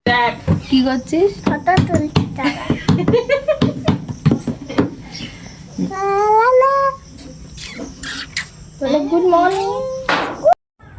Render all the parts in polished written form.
কি করছিস? ফটো তুলছি দাঁড়া। বলে গুড মর্নিং।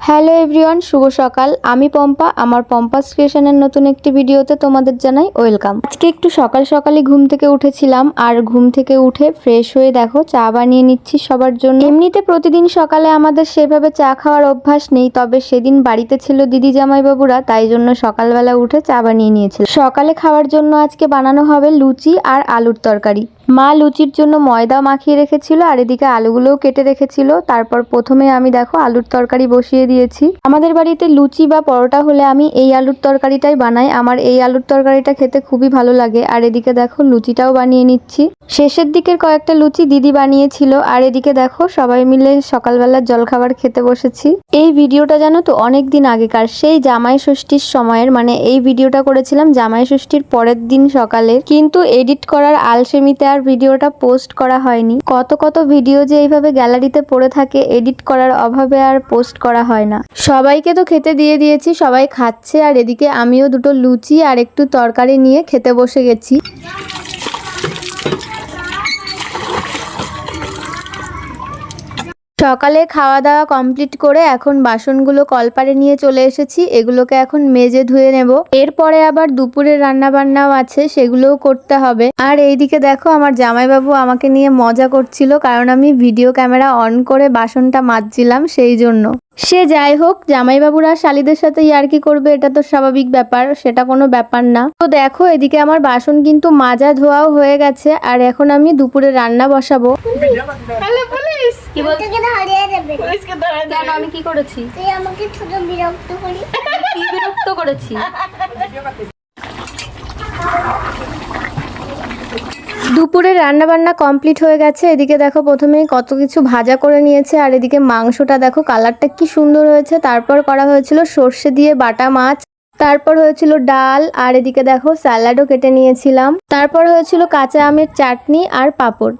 হ্যালো এভরিওয়ান, শুভ সকাল। আমি পম্পা, আমার পম্পাস ক্রিয়েশনের নতুন একটি ভিডিওতে তোমাদের জানাই ওয়েলকাম। আজকে একটু সকাল সকালই ঘুম থেকে উঠেছিলাম, আর ঘুম থেকে উঠে ফ্রেশ হয়ে দেখো চা বানিয়ে নিচ্ছি সবার জন্য। এমনিতে প্রতিদিন সকালে আমাদের সেভাবে চা খাওয়ার অভ্যাস নেই, তবে সেদিন বাড়িতে ছিল দিদি জামাইবাবুরা, তাই জন্য সকালবেলা উঠে চা বানিয়ে নিয়েছিল। সকালে খাওয়ার জন্য আজকে বানানো হবে লুচি আর আলুর তরকারি। মা লুচির জন্য ময়দা মাখিয়ে রেখেছিল, আর এদিকে আলুগুলোও কেটে রেখেছিল। তারপর প্রথমে আমি দেখো আলুর তরকারি বসিয়ে দিয়েছি। আমাদের বাড়িতে লুচি বা পরোটা হলে আমি এই আলুর তরকারিটাই বানাই। আমার এই আলুর তরকারিটা খেতে খুবই ভালো লাগে। আর এদিকে দেখো লুচিটাও বানিয়ে নিচ্ছি। শেষের দিকের কয়েকটা লুচি দিদি বানিয়েছিল। আর এদিকে দেখো সবাই মিলে সকালবেলার জলখাবার খেতে বসেছি। এই ভিডিওটা জানো তো অনেক দিন আগেকার, সেই জামাই ষষ্ঠীর সময়ের, মানে এই ভিডিওটা করেছিলাম জামাই ষষ্ঠীর পরের দিন সকালে, কিন্তু এডিট করার আলসেমিতে আর ভিডিওটা পোস্ট করা হয়নি। কত ভিডিও যে এইভাবে গ্যালারিতে পড়ে থাকে, এডিট করার অভাবে আর পোস্ট করা হয় না। সবাইকে তো খেতে দিয়ে দিয়েছি, সবাই খাচ্ছে। আর এদিকে আমিও দুটো লুচি আর একটু তরকারি নিয়ে খেতে বসে গেছি। সকালে খাওয়া দাওয়া কমপ্লিট করে এখন বাসনগুলো কলপারে নিয়ে চলে এসেছি। এগুলোকে এখন মেজে ধুয়ে নেব। এরপরে আবার দুপুরের রান্না বান্নাও আছে, সেগুলোও করতে হবে। আর এইদিকে দেখো আমার জামাইবাবু আমাকে নিয়ে মজা করছিল, কারণ আমি ভিডিও ক্যামেরা অন করে বাসনটা মাজছিলাম, সেই জন্য। সে যাই হোক, জামাইবাবুরা শালিদের সাথে ইয়ার্কি করবে, এটা তো স্বাভাবিক ব্যাপার, সেটা কোনো ব্যাপার না। তো দেখো এদিকে আমার বাসন কিন্তু মাজা ধোয়াও হয়ে গেছে। আর এখন আমি দুপুরে রান্না বসাবো। কি বলছিস? কেন, আমি কি করেছি? তুই আমাকে ছোট বিরক্ত করি। কি বিরক্ত করেছি? দুপুরে রান্না বান্না কমপ্লিট হয়ে গেছে। এদিকে দেখো প্রথমে কত কিছু ভাজা করে নিয়েছে, আর এদিকে মাংসটা দেখো কালারটা কি সুন্দর হয়েছে। তারপর করা হয়েছিল সর্ষে দিয়ে বাটা মাছ, তারপর হয়েছিল ডাল, আর এদিকে দেখো স্যালাডও কেটে নিয়েছিলাম। তারপর হয়েছিল কাঁচা আমের চাটনি আর পাঁপড়।